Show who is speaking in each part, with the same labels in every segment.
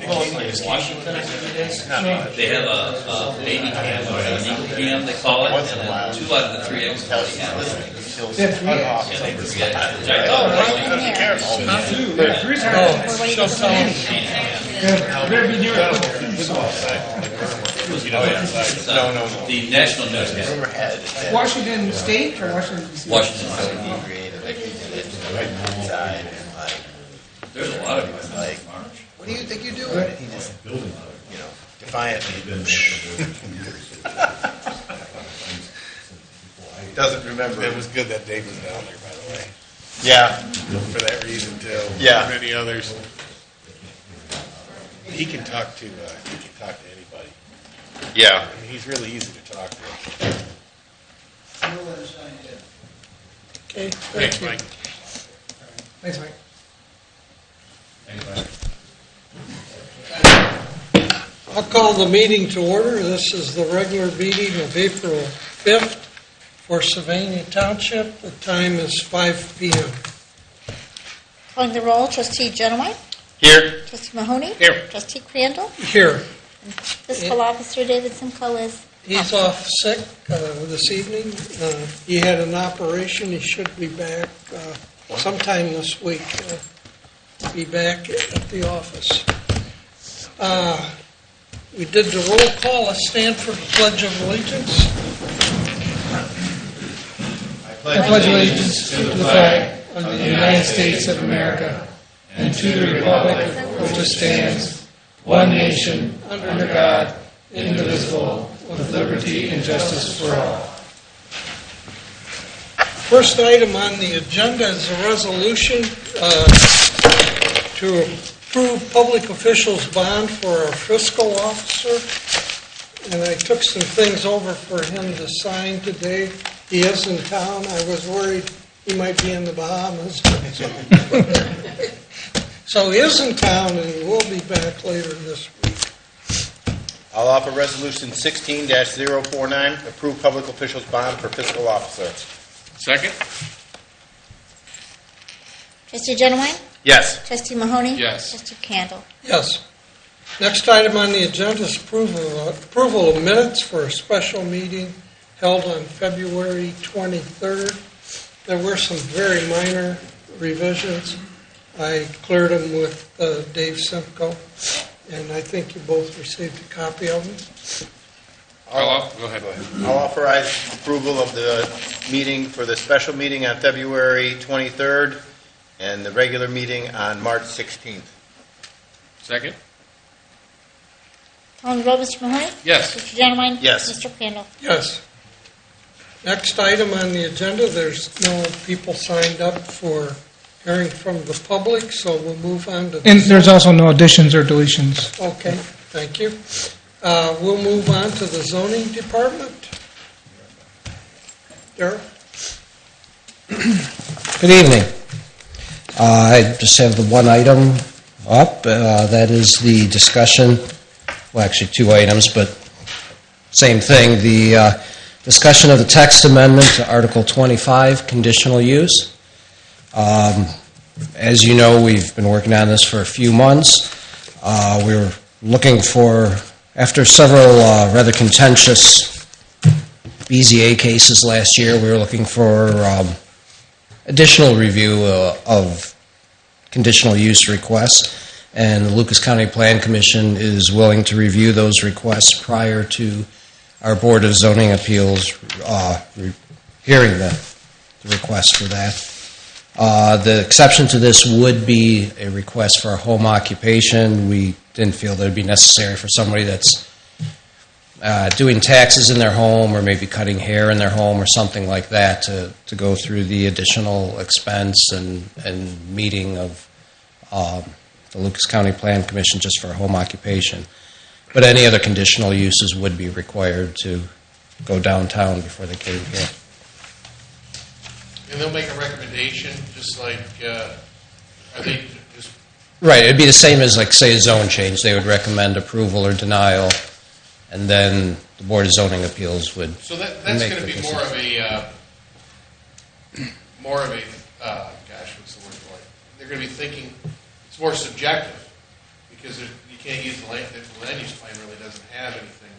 Speaker 1: Washington, I think it is. They have a baby cam or an eagle cam, they call it, and then 2 out of the 3 eggs already have it. No. The national news has
Speaker 2: Washington State or Washington D.C.?
Speaker 1: Washington State. There's a lot of them.
Speaker 3: Like, what do you think you're doing? He just, defiantly. Doesn't remember.
Speaker 4: It was good that Dave was down there, by the way.
Speaker 3: Yeah.
Speaker 4: For that reason, too.
Speaker 3: Yeah.
Speaker 4: Many others. He can talk to anybody.
Speaker 3: Yeah.
Speaker 4: I mean, he's really easy to talk to.
Speaker 2: Okay.
Speaker 4: Thanks, Mike.
Speaker 2: Thanks, Mike.
Speaker 5: I'll call the meeting to order. This is the regular meeting of April 5th for Sylvania Township. The time is 5 p.m.
Speaker 6: Calling the roll, Trustee Genowine.
Speaker 3: Here.
Speaker 6: Trustee Mahoney.
Speaker 4: Here.
Speaker 6: Trustee Crandall.
Speaker 5: Here.
Speaker 6: Fiscal Officer David Simcoe is
Speaker 5: He's off sick this evening. He had an operation. He should be back sometime this week. Be back at the office. We did the roll call. Let's stand for the Pledge of Allegiance.
Speaker 2: I pledge allegiance to the flag of the United States of America and to the republic for which it stands, one nation, under God, indivisible, with liberty and justice for all.
Speaker 5: First item on the agenda is a resolution to approve public officials' bond for our fiscal officer. And I took some things over for him to sign today. He is in town. I was worried he might be in the Bahamas. So he is in town, and he will be back later this week.
Speaker 3: I'll offer Resolution 16-049, approve public officials bond for fiscal officer.
Speaker 4: Second?
Speaker 6: Trustee Genowine.
Speaker 3: Yes.
Speaker 6: Trustee Mahoney.
Speaker 4: Yes.
Speaker 6: Trustee Crandall.
Speaker 5: Yes. Next item on the agenda is approval of minutes for a special meeting held on February 23rd. There were some very minor revisions. I cleared them with Dave Simcoe, and I think you both received a copy of them.
Speaker 4: Go ahead.
Speaker 3: I'll authorize approval of the meeting for the special meeting on February 23rd and the regular meeting on March 16th.
Speaker 4: Second?
Speaker 6: Calling the roll, Mr. Mahoney.
Speaker 4: Yes.
Speaker 6: Trustee Genowine.
Speaker 3: Yes.
Speaker 6: Mr. Crandall.
Speaker 5: Yes. Next item on the agenda, there's no people signed up for hearing from the public, so we'll move on to...
Speaker 2: And there's also no additions or deletions.
Speaker 5: Okay, thank you. We'll move on to the zoning department. Darrell?
Speaker 7: Good evening. I just have the one item up. That is the discussion, well, actually 2 items, but same thing. The discussion of the text amendment to Article 25, conditional use. As you know, we've been working on this for a few months. We were looking for, after several rather contentious BZA cases last year, we were looking for additional review of conditional use requests, and the Lucas County Plan Commission is willing to review those requests prior to our Board of Zoning Appeals hearing the request for that. The exception to this would be a request for a home occupation. We didn't feel that it would be necessary for somebody that's doing taxes in their home or maybe cutting hair in their home or something like that to go through the additional expense and meeting of the Lucas County Plan Commission just for a home occupation. But any other conditional uses would be required to go downtown before they came here.
Speaker 4: And they'll make a recommendation, just like, are they just...
Speaker 7: Right, it'd be the same as, like, say, a zone change. They would recommend approval or denial, and then the Board of Zoning Appeals would
Speaker 4: So that's
Speaker 7: make
Speaker 4: going to
Speaker 7: the
Speaker 4: be
Speaker 7: decision.
Speaker 4: more of a, gosh, what's the word for it? They're going to be thinking, it's more subjective, because you you can't use the land use plan really doesn't have anything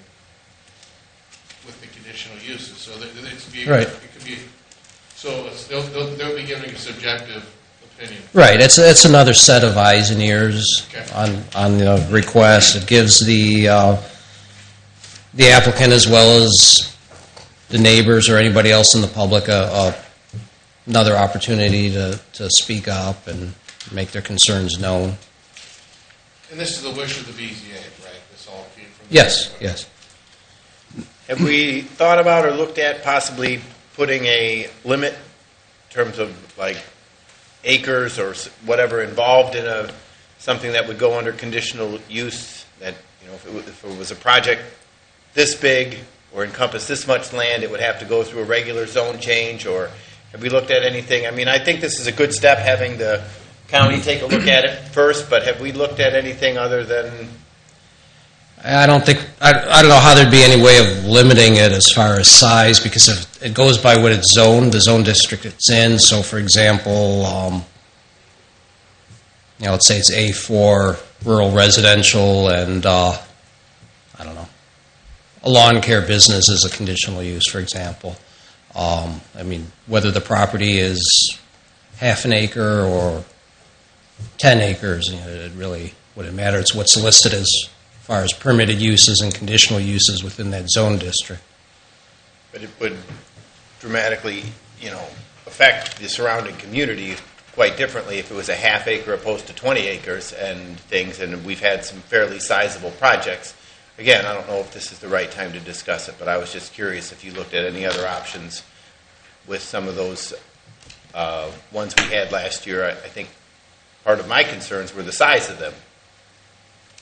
Speaker 4: with the conditional uses, so
Speaker 7: Right.
Speaker 4: it could be, so they'll be giving a subjective opinion.
Speaker 7: Right, it's another set of eyes and ears
Speaker 4: Okay.
Speaker 7: on the request. It gives the applicant as well as the neighbors or anybody else in the public another opportunity to speak up and make their concerns known.
Speaker 4: And this is the wish of the BZA, right? This all came from...
Speaker 7: Yes, yes.
Speaker 3: Have we thought about or looked at possibly putting a limit in terms of like acres or whatever involved in something that would go under conditional use? That, you know, if it was a project this big or encompass this much land, it would have to go through a regular zone change? Or have we looked at anything? I mean, I think this is a good step, having the county take a look at it first, but have we looked at anything other than...
Speaker 7: I don't know how there'd be any way of limiting it as far as size, because if it goes by what it's zoned, the zone district it's in. So, for example, let's say it's A4 rural residential, and I don't know, a lawn care business is a conditional use, for example. I mean, whether the property is half an acre or 10 acres, it really wouldn't matter. It's what's listed as far as permitted uses and conditional uses within that zone district.
Speaker 3: But it would dramatically, affect the surrounding community quite differently if it was a half acre opposed to 20 acres and things, and we've had some fairly sizable projects. Again, I don't know if this is the right time to discuss it, but I was just curious if you looked at any other options with some of those ones we had last year. I think part of my concerns were the size of them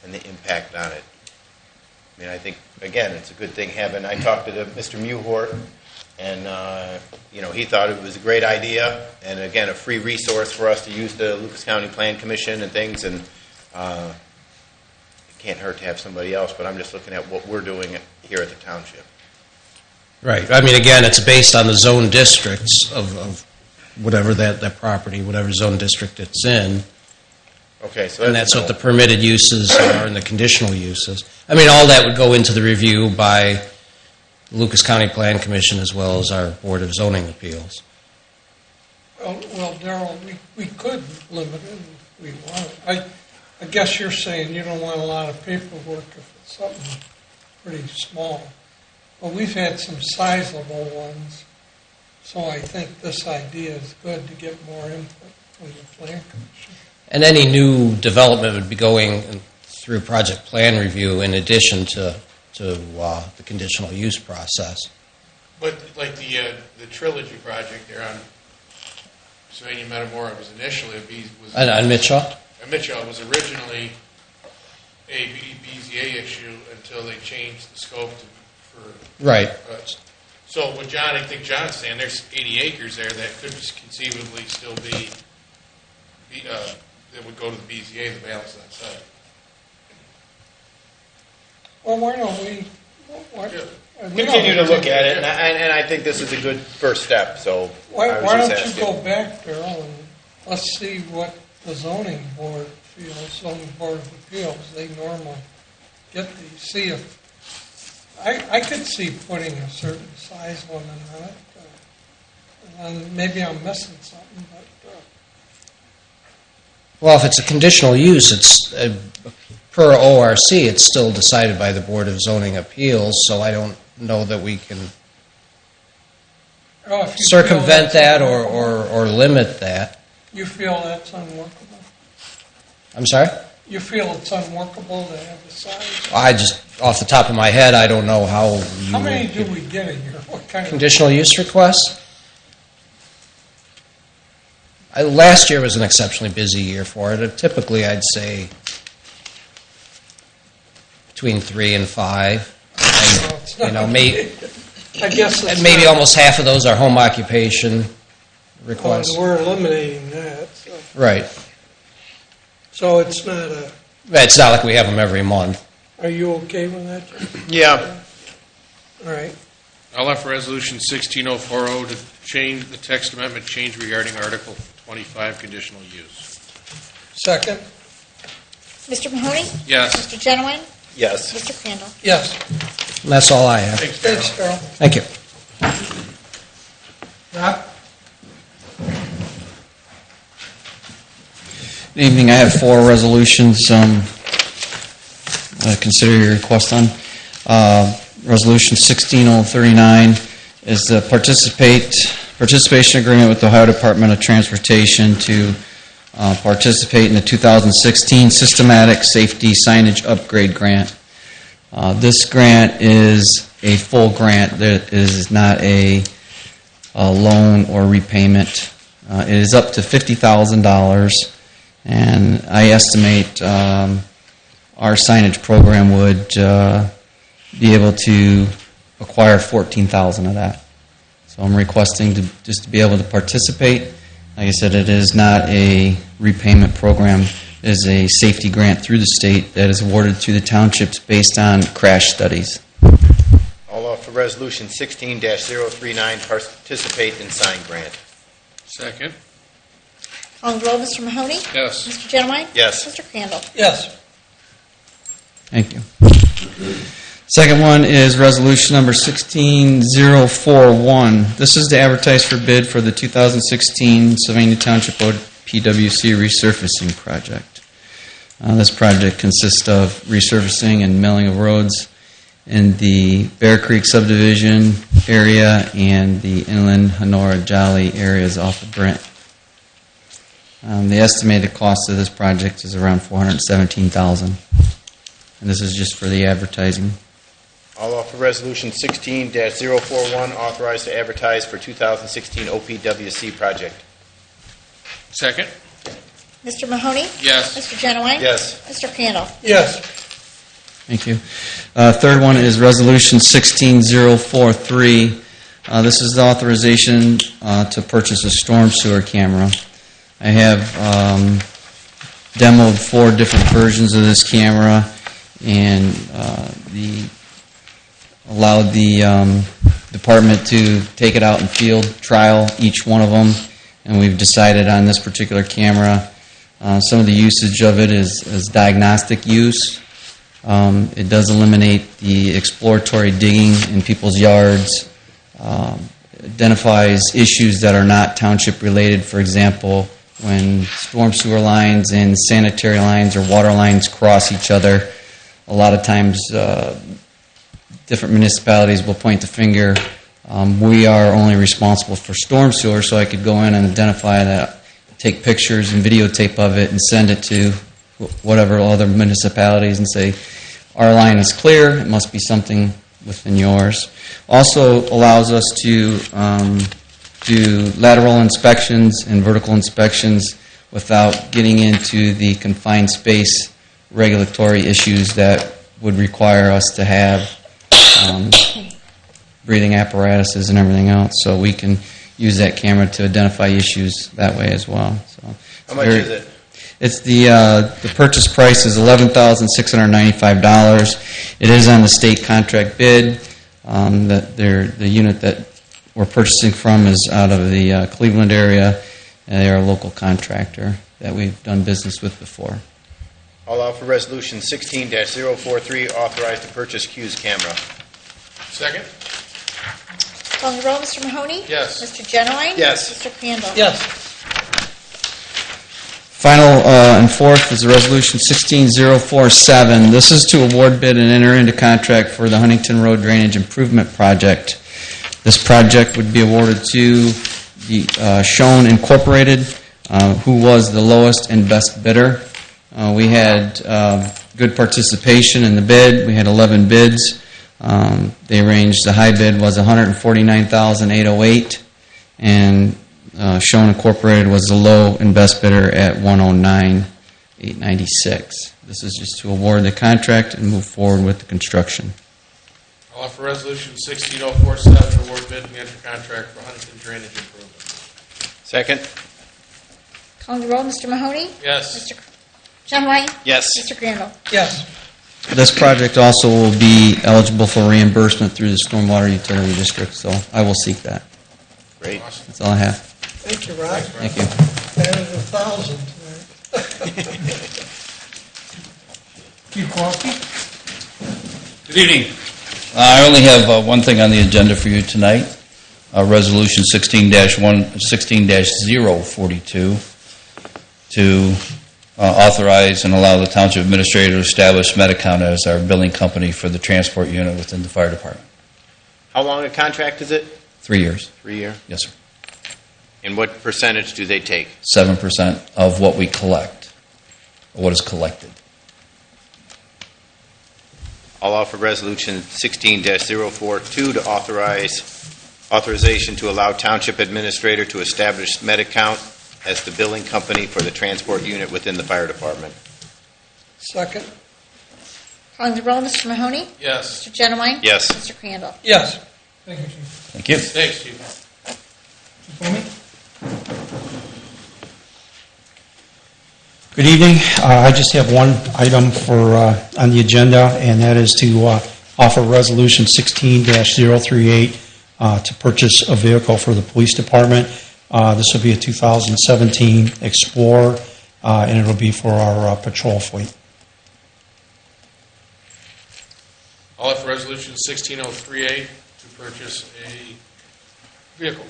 Speaker 3: and the impact on it. I mean, I think, again, it's a good thing having... I talked to Mr. Muhort, and, he thought it was a great idea, and, again, a free resource for us to use the Lucas County Plan Commission and things, and it can't hurt to have somebody else, but I'm just looking at what we're doing here at the township.
Speaker 7: Right. I mean, again, it's based on the zone districts of whatever that property, whatever zone district it's in.
Speaker 3: Okay, so
Speaker 7: And that's what the permitted uses are and the conditional uses. I mean, all that would go into the review by the Lucas County Plan Commission as well as our Board of Zoning Appeals.
Speaker 5: Well, Darrell, we could limit it if we wanted. I guess you're saying you don't want a lot of paperwork if it's something pretty small. Well, we've had some sizable ones, so I think this idea is good to get more input from the Plan Commission.
Speaker 7: And any new development would be going through project plan review in addition to the conditional use process.
Speaker 4: But like the Trilogy project there on Sylvania Metamora was initially
Speaker 7: On Mitchell?
Speaker 4: Mitchell was originally a BZA issue until they changed the scope for...
Speaker 7: Right.
Speaker 4: So what I think John's saying, there's 80 acres there that could conceivably still be that would go to the BZA, the balance of that site.
Speaker 5: Well, why don't we...
Speaker 3: Continue to look at it, and I think this is a good first step, so
Speaker 5: Why
Speaker 3: I was just
Speaker 5: don't you
Speaker 3: asking.
Speaker 5: go back, Darrell, and let's see what the zoning board feels, zoning board of appeals, they normally get these, see if, I could see putting a certain size limit on it, and maybe I'm missing something, but...
Speaker 7: Well, if it's a conditional use, it's per ORC, it's still decided by the Board of Zoning Appeals, so I don't know that we can
Speaker 5: if you
Speaker 7: circumvent
Speaker 5: feel
Speaker 7: that
Speaker 5: that's
Speaker 7: or limit that.
Speaker 5: You feel that's unworkable?
Speaker 7: I'm sorry?
Speaker 5: You feel it's unworkable to have the size?
Speaker 7: I just, off the top of my head, I don't know how you...
Speaker 5: How many do we get a year? What kind of...
Speaker 7: Conditional use requests? Last year was an exceptionally busy year for it. Typically, I'd say between 3 and 5.
Speaker 5: Well, it's not
Speaker 7: And,
Speaker 5: I guess it's
Speaker 7: maybe
Speaker 5: not-
Speaker 7: almost half of those are home occupation requests.
Speaker 5: Well, we're eliminating that, so...
Speaker 7: Right.
Speaker 5: So it's not a,
Speaker 7: It's not like we have them every month.
Speaker 5: are you okay with that, Jim?
Speaker 3: Yeah,
Speaker 5: All right.
Speaker 4: I'll offer resolution 16040 to change the text amendment change regarding Article 25 conditional use.
Speaker 5: Second?
Speaker 6: Mr. Mahoney?
Speaker 4: Yes.
Speaker 6: Mr. Genowine?
Speaker 3: Yes.
Speaker 6: Mr. Crandall?
Speaker 5: Yes.
Speaker 7: And that's all I have.
Speaker 5: Thanks, Carol.
Speaker 7: Thank you.
Speaker 5: Rob?
Speaker 8: Good evening. I have 4 resolutions. Consider your request on. Resolution 16039 is the participation agreement with the Ohio Department of Transportation to participate in the 2016 Systematic Safety Signage Upgrade Grant. This grant is a full grant. That is not a loan or repayment. It is up to $50,000. And I estimate our signage program would be able to acquire $14,000 of that. So I'm requesting to be able to participate. Like I said, it is not a repayment program. It is a safety grant through the state that is awarded to the townships based on crash studies.
Speaker 3: I'll offer Resolution 16-039, participate in sign grant.
Speaker 4: Second.
Speaker 6: Calling the roll, Mr. Mahoney?
Speaker 4: Yes.
Speaker 6: Mr. Genowine?
Speaker 3: Yes.
Speaker 6: Mr. Crandall?
Speaker 5: Yes.
Speaker 8: Thank you. Second one is resolution number 16041. This is to advertise for bid for the 2016 Sylvania Township PWC resurfacing project. This project consists of resurfacing and milling of roads in the Bear Creek subdivision area and the inland Honora Jolly areas off of Brent. The estimated cost of this project is around $417,000. And this is just for the advertising.
Speaker 3: I'll offer Resolution 16-041, authorized to advertise for 2016 OPWC project.
Speaker 4: Second.
Speaker 6: Mr. Mahoney?
Speaker 4: Yes.
Speaker 6: Mr. Genowine?
Speaker 3: Yes.
Speaker 6: Mr. Crandall?
Speaker 5: Yes.
Speaker 8: Thank you. Third one is Resolution 16043. This is the authorization to purchase a storm sewer camera. I have demoed 4 different versions of this camera and allowed the department to take it out and field trial each one of them, and we've decided on this particular camera. Some of the usage of it is diagnostic use. It does eliminate the exploratory digging in people's yards, identifies issues that are not township related. For example, when storm sewer lines and sanitary lines or water lines cross each other, a lot of times different municipalities will point the finger. We are only responsible for storm sewer, so I could go in and identify that, take pictures and videotape of it and send it to whatever other municipalities and say, our line is clear, it must be something within yours. Also allows us to do lateral inspections and vertical inspections without getting into the confined space regulatory issues that would require us to have breathing apparatuses and everything else. So we can use that camera to identify issues that way as well. So
Speaker 3: How much is it?
Speaker 8: It's the purchase price is $11,695. It is on the state contract bid. The unit that we're purchasing from is out of the Cleveland area, and they are a local contractor that we've done business with before.
Speaker 3: I'll offer Resolution 16-043, authorized to purchase Q's camera.
Speaker 4: Second.
Speaker 6: Calling the roll, Mr. Mahoney?
Speaker 4: Yes.
Speaker 6: Mr. Genowine?
Speaker 3: Yes.
Speaker 6: Mr. Crandall?
Speaker 5: Yes.
Speaker 8: Final and fourth is Resolution 16047. This is to award bid and enter into contract for the Huntington Road Drainage Improvement Project. This project would be awarded to the Schoen Incorporated, who was the lowest and best bidder. We had good participation in the bid. We had 11 bids. They ranged, the high bid was $149,808, and Schoen Incorporated was the low and best bidder at $109,896. This is just to award the contract and move forward with the construction.
Speaker 4: I'll offer Resolution 16047 to award bid and enter contract for Huntington drainage improvements.
Speaker 3: Second?
Speaker 6: Calling the roll, Mr. Mahoney?
Speaker 4: Yes.
Speaker 6: Mr. Genowine?
Speaker 3: Yes.
Speaker 6: Mr. Crandall?
Speaker 5: Yes.
Speaker 8: This project also will be eligible for reimbursement through the Stormwater Utility District, so I will seek that.
Speaker 3: Great.
Speaker 4: Awesome.
Speaker 8: That's all I have.
Speaker 5: Thank you, Rob.
Speaker 8: Thank you.
Speaker 5: Added 1,000 tonight.
Speaker 2: Chief Kowalski?
Speaker 1: Good evening. I only have one thing on the agenda for you tonight, Resolution 16-042, to authorize and allow the Township Administrator to establish Medicount as our billing company for the transport unit within the fire department.
Speaker 3: How long a contract is it?
Speaker 1: 3 years.
Speaker 3: 3 year?
Speaker 1: Yes, sir.
Speaker 3: And what percentage do they take?
Speaker 1: 7% of what we collect, or what is collected.
Speaker 3: I'll offer Resolution 16-042 to authorization to allow Township Administrator to establish Medicount as the billing company for the transport unit within the fire department.
Speaker 5: Second?
Speaker 6: Calling the roll, Mr. Mahoney?
Speaker 4: Yes.
Speaker 6: Mr. Genowine?
Speaker 3: Yes.
Speaker 6: Mr. Crandall?
Speaker 5: Yes.
Speaker 2: Thank you, Chief.
Speaker 1: Thank you.
Speaker 4: Thanks, Chief.
Speaker 2: Chief Bowman?
Speaker 9: Good evening. I just have one item for on the agenda, and that is to offer Resolution 16-038 to purchase a vehicle for the police department. This will be a 2017 Explorer, and it will be for our patrol fleet.
Speaker 4: I'll offer Resolution 16038 to purchase a vehicle.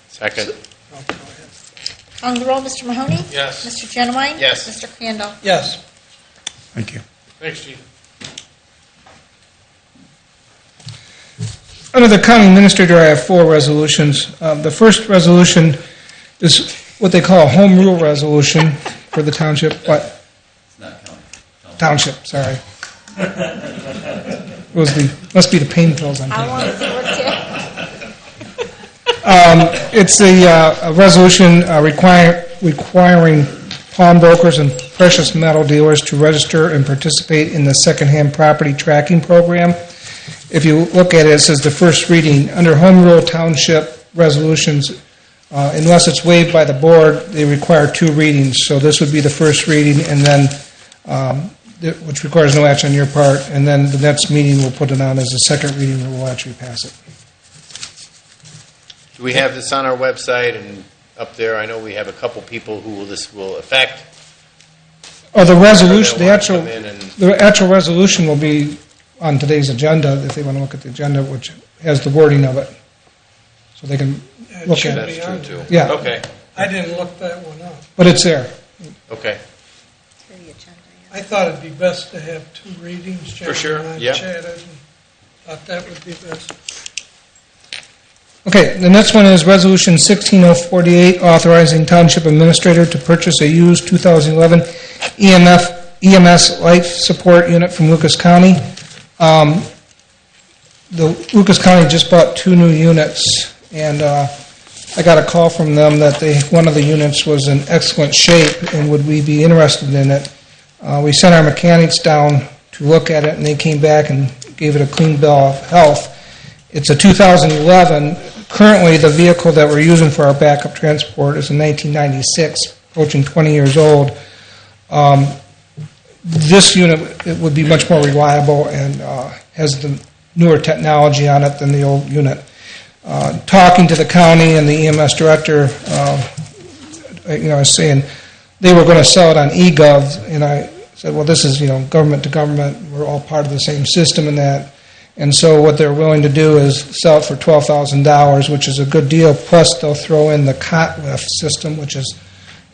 Speaker 3: Second.
Speaker 5: Oh, go ahead.
Speaker 6: Calling the roll, Mr. Mahoney?
Speaker 4: Yes.
Speaker 6: Mr. Genowine?
Speaker 3: Yes.
Speaker 6: Mr. Crandall?
Speaker 5: Yes.
Speaker 9: Thank you.
Speaker 4: Thanks, Chief.
Speaker 2: Under the county administrator, I have 4 resolutions. The first resolution is what they call a home rule resolution for the township, but
Speaker 1: It's not county.
Speaker 2: township, sorry. It was must be the pain pills I'm
Speaker 6: How
Speaker 2: taking.
Speaker 6: long has it worked here?
Speaker 2: It's a resolution requiring pawnbrokers and precious metal dealers to register and participate in the secondhand property tracking program. If you look at it, it says the first reading. Under home rule township resolutions, unless it's waived by the board, they require 2 readings. So this would be the first reading, and then which requires no action on your part, and then the next meeting we'll put it on as a second reading where we'll actually pass it.
Speaker 3: Do we have this on our website and up there? I know we have a couple people who this will affect.
Speaker 2: Oh, the resolution,
Speaker 3: They
Speaker 2: the
Speaker 3: wanna come in and-
Speaker 2: actual resolution will be on today's agenda, if they want to look at the agenda, which has the wording of it. So they can
Speaker 5: It
Speaker 2: look
Speaker 5: should
Speaker 2: at
Speaker 5: be
Speaker 2: it.
Speaker 3: That's true,
Speaker 5: on
Speaker 3: too.
Speaker 5: there.
Speaker 2: Yeah.
Speaker 3: Okay,
Speaker 5: I didn't look that one up.
Speaker 2: But it's there.
Speaker 3: okay.
Speaker 6: Through the agenda,
Speaker 5: I thought it'd be best to have 2 readings.
Speaker 3: For sure,
Speaker 5: John and I
Speaker 3: yeah.
Speaker 5: chatted and thought that would be best.
Speaker 2: Okay, the next one is Resolution 16048, authorizing Township Administrator to purchase a used 2011 EMS life support unit from Lucas County. Lucas County just bought 2 new units, and I got a call from them that one of the units was in excellent shape, and would we be interested in it. We sent our mechanics down to look at it, and they came back and gave it a clean bill of health. It's a 2011. Currently, the vehicle that we're using for our backup transport is a 1996, approaching 20 years old. This unit, it would be much more reliable and has the newer technology on it than the old unit. Talking to the county and the EMS director, I was saying they were going to sell it on eGov, and I said, well, this is, government to government. We're all part of the same system in that. And so what they're willing to do is sell it for $12,000, which is a good deal. Plus, they'll throw in the cot lift system, which is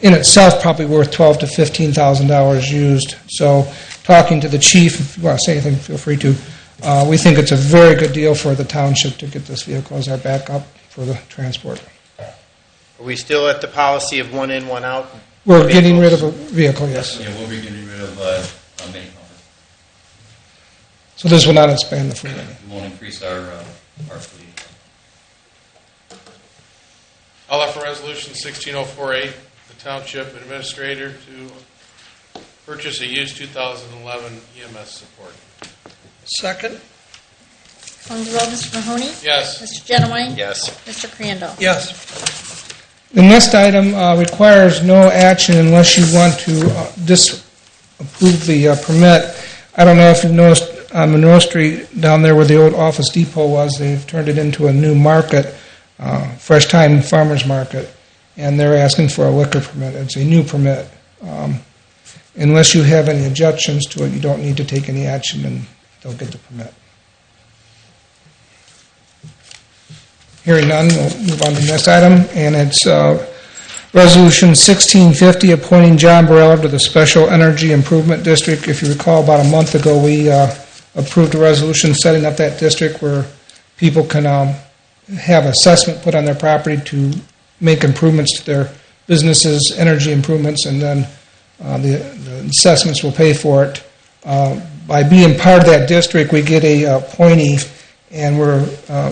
Speaker 2: in itself probably worth $12,000 to $15,000 used. So talking to the chief, if you want to say anything, feel free to. We think it's a very good deal for the township to get this vehicle as our backup for the transport.
Speaker 3: Are we still at the policy of 1 in, 1 out?
Speaker 2: We're getting rid of a vehicle, yes.
Speaker 1: Yeah, we'll be getting rid of many companies.
Speaker 2: So this will not expand the fleet any.
Speaker 1: We won't increase our fleet.
Speaker 4: I'll offer Resolution 16048, the Township Administrator to purchase a used 2011 EMS support.
Speaker 5: Second?
Speaker 6: Calling the roll, Mr. Mahoney?
Speaker 4: Yes.
Speaker 6: Mr. Genowine?
Speaker 3: Yes.
Speaker 6: Mr. Crandall?
Speaker 5: Yes.
Speaker 2: The next item requires no action unless you want to disapprove the permit. I don't know if you've noticed on Monroe Street down there where the old Office Depot was, they've turned it into a new market, Fresh Time Farmers Market, and they're asking for a liquor permit. It's a new permit. And unless you have any objections to it, you don't need to take any action, and they'll get the permit. Hearing none, we'll move on to the next item, and it's Resolution 1650, appointing John Burrell to the Special Energy Improvement District. If you recall, about a month ago, we approved a resolution setting up that district where people can have assessment put on their property to make improvements to their businesses, energy improvements, and then the assessments will pay for it. By being part of that district, we get a appointee, and we're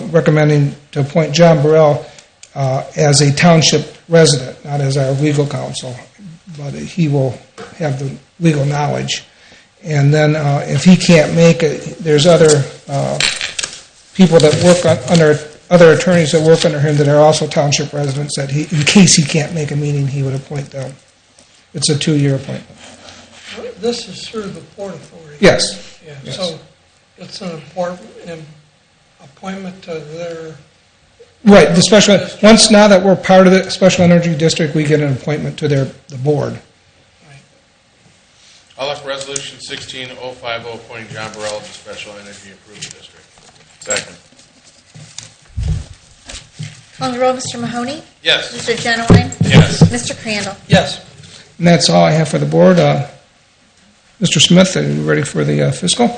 Speaker 2: recommending to appoint John Burrell as a township resident, not as our legal counsel, but he will have the legal knowledge. And then if he can't make it, there's other people that work under, other attorneys that work under him that are also township residents that he, in case he can't make a meeting, he would appoint them. It's a 2-year appointment.
Speaker 5: This is through the Port Authority.
Speaker 2: Yes.
Speaker 5: Yeah,
Speaker 2: Yes.
Speaker 5: so it's an important appointment to their,
Speaker 2: Right, the special, once now that we're part of the Special Energy District, we get an appointment to the board.
Speaker 4: I'll offer Resolution 16050, appointing John Burrell to Special Energy Improvement District.
Speaker 3: Second.
Speaker 6: Calling the roll, Mr. Mahoney?
Speaker 4: Yes.
Speaker 6: Mr. Genowine?
Speaker 4: Yes.
Speaker 6: Mr. Crandall?
Speaker 5: yes.
Speaker 2: And that's all I have for the board. Mr. Smith, are you ready for the fiscal?
Speaker 10: All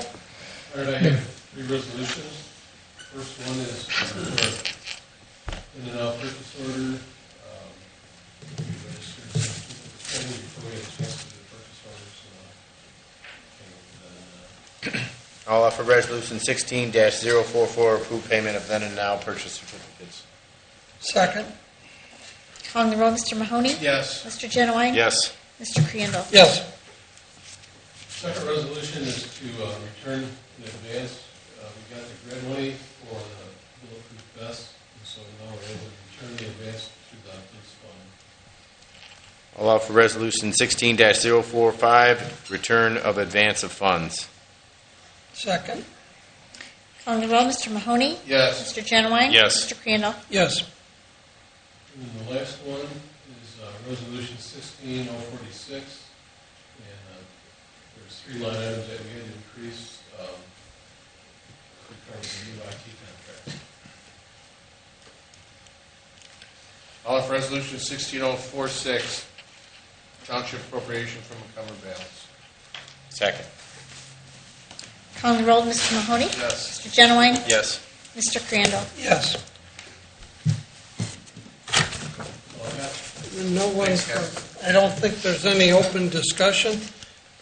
Speaker 10: right, I have 3 resolutions. First one is in and out purchase order. We registered some people before we had a chance to do the purchase orders. And
Speaker 3: I'll offer Resolution 16-044, approve payment of then and now purchase certificates.
Speaker 5: Second,
Speaker 6: Calling the roll, Mr. Mahoney?
Speaker 4: Yes.
Speaker 6: Mr. Genowine?
Speaker 3: Yes.
Speaker 6: Mr. Crandall?
Speaker 5: yes.
Speaker 10: second resolution is to return in advance. We got the grant money for the bulletproof vest, and so now we're able to return the advance to the police fund.
Speaker 3: I'll offer Resolution 16-045, return of advance of funds.
Speaker 5: Second,
Speaker 6: Calling the roll, Mr. Mahoney?
Speaker 4: Yes.
Speaker 6: Mr. Genowine?
Speaker 3: Yes.
Speaker 6: Mr. Crandall?
Speaker 5: yes.
Speaker 10: And then the last one is Resolution 16046, and there's 3 line items that we had to increase regarding the new IT contract.
Speaker 4: I'll offer Resolution 16046, Township appropriation from encumbered balance.
Speaker 3: Second.
Speaker 6: Calling the roll, Mr. Mahoney?
Speaker 4: Yes.
Speaker 6: Mr. Genowine?
Speaker 3: Yes.
Speaker 6: Mr. Crandall?
Speaker 5: Yes.
Speaker 10: All I got.
Speaker 5: No one,
Speaker 4: Thanks, guys.
Speaker 5: I don't think there's any open discussion.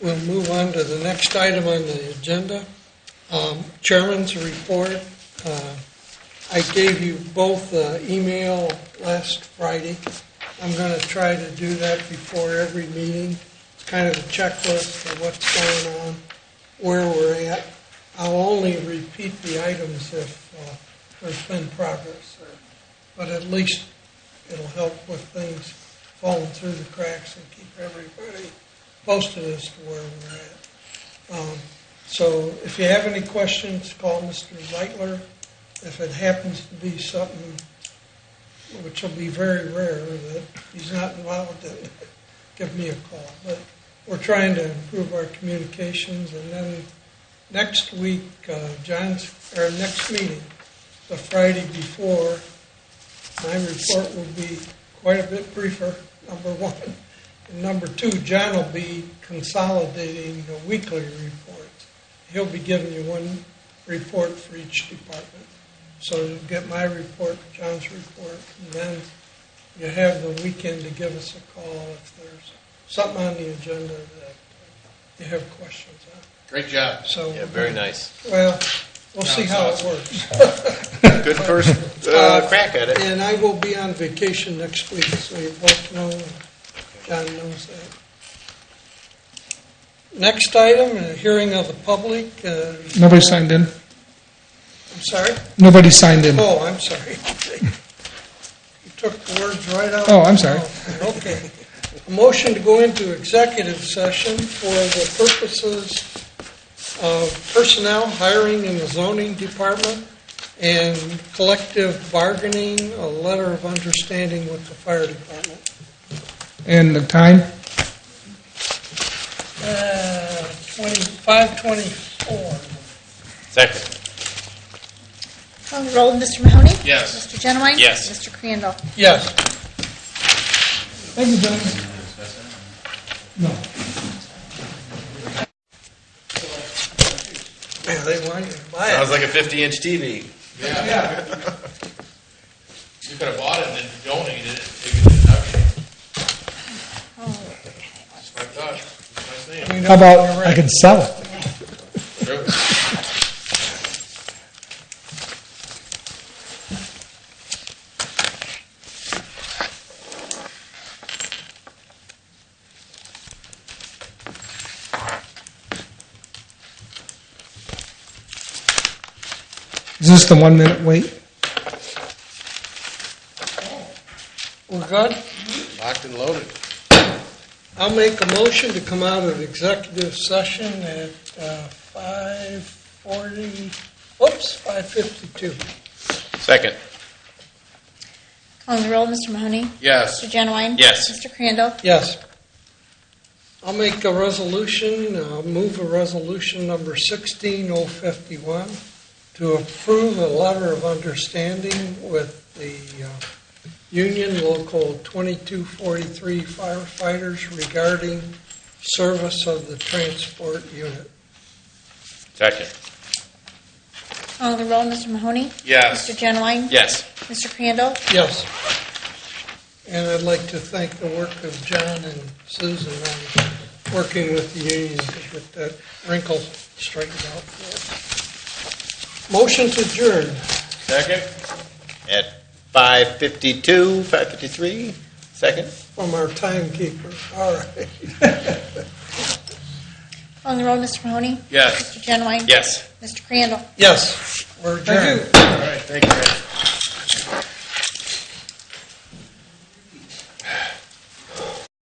Speaker 5: We'll move on to the next item on the agenda. Chairman's report. I gave you both email last Friday. I'm going to try to do that before every meeting. It's kind of a checklist of what's going on, where we're at. I'll only repeat the items if there's been progress there. But at least it'll help with things falling through the cracks and keep everybody posted as to where we're at. So if you have any questions, call Mr. Zeitler. If it happens to be something, which will be very rare, that he's not involved in, give me a call. But we're trying to improve our communications, and then next week, next meeting, the Friday before, my report will be quite a bit briefer, number one. And number two, John will be consolidating the weekly reports. He'll be giving you one report for each department. So you'll get my report, John's report, and then you have the weekend to give us a call if there's something on the agenda that you have questions on.
Speaker 4: Great job.
Speaker 5: So,
Speaker 3: Yeah, very nice.
Speaker 5: well, we'll see how it works.
Speaker 3: Good first crack at it.
Speaker 5: And I will be on vacation next week, so you both know, and John knows that. Next item, a hearing of the public.
Speaker 2: Nobody signed in?
Speaker 5: I'm sorry?
Speaker 2: Nobody signed in.
Speaker 5: Oh, I'm sorry. You took the words right out.
Speaker 2: Oh, I'm sorry.
Speaker 5: Okay. A motion to go into executive session for the purposes of personnel hiring in the zoning department and collective bargaining, a letter of understanding with the fire department.
Speaker 2: And the time?
Speaker 5: 524.
Speaker 3: Second.
Speaker 6: Calling the roll, Mr. Mahoney?
Speaker 4: Yes.
Speaker 6: Mr. Genowine?
Speaker 3: Yes.
Speaker 6: Mr. Crandall?
Speaker 5: Yes. Thank you, John. No. Yeah, they want you to buy it.
Speaker 3: Sounds like a 50-inch TV.
Speaker 4: Yeah. You could have bought it and then donated it and taken a deduction. Just like that. That's what I'm saying.
Speaker 2: How about I could sell it?
Speaker 4: True.
Speaker 2: Is this the 1 minute wait?
Speaker 5: We're good?
Speaker 4: Locked and loaded.
Speaker 5: I'll make a motion to come out of executive session at 5:52.
Speaker 3: Second.
Speaker 6: Calling the roll, Mr. Mahoney?
Speaker 4: Yes.
Speaker 6: Mr. Genowine?
Speaker 3: Yes.
Speaker 6: Mr. Crandall?
Speaker 5: Yes. I'll make a resolution, move a resolution number 16051 to approve a letter of understanding with the Union Local 2243 firefighters regarding service of the transport unit.
Speaker 3: Second.
Speaker 6: Calling the roll, Mr. Mahoney?
Speaker 4: Yes.
Speaker 6: Mr. Genowine?
Speaker 3: Yes.
Speaker 6: Mr. Crandall?
Speaker 5: Yes. And I'd like to thank the work of John and Susan on working with the union to get that wrinkle straightened out for us. Motion to adjourn.
Speaker 4: Second?
Speaker 3: At 5:52, 5:53. Second.
Speaker 5: From our timekeeper. All right.
Speaker 6: Calling the roll, Mr. Mahoney?
Speaker 4: Yes.
Speaker 6: Mr. Genowine?
Speaker 3: Yes.
Speaker 6: Mr. Crandall?
Speaker 5: Yes, we're adjourned.
Speaker 4: All right, thank you, guys.